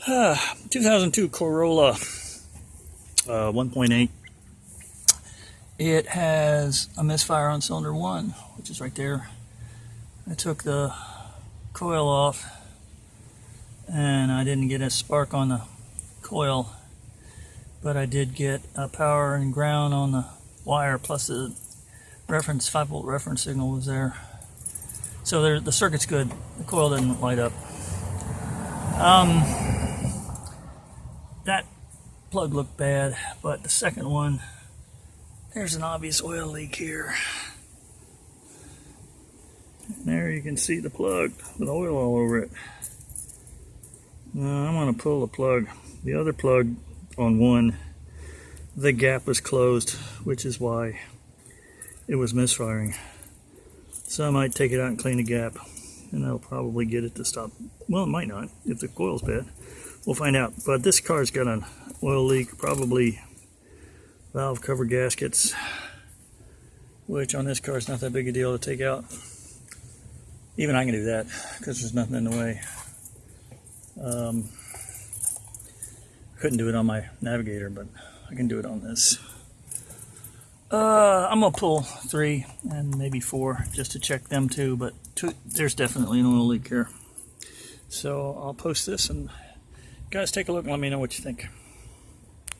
2002 Corolla 1.8. It has a misfire on cylinder 1, which is right there. I took the coil off and I didn't get a spark on the coil, but I did get a power and ground on the wire, plus the reference 5-volt reference signal was there. So there, the circuit's good. The coil didn't light up. That plug looked bad, but the second one, there's an obvious oil leak here. And there you can see the plug with oil all over it. Now I'm going to pull the plug. The other plug on one, the gap was closed, which is why it was misfiring. So I might take it out and clean the gap, and that'll probably get it to stop. Well, it might not if the coil's bad. We'll find out. But this car's got an oil leak, probably valve cover gaskets, which on this car is not that big a deal to take out. Even I can do that because there's nothing in the way. Couldn't do it on my Navigator, but I can do it on this. I'm gonna pull 3 and maybe 4 just to check them too, but there's definitely an oil leak here. So I'll post this, and guys, take a look and let me know what you think.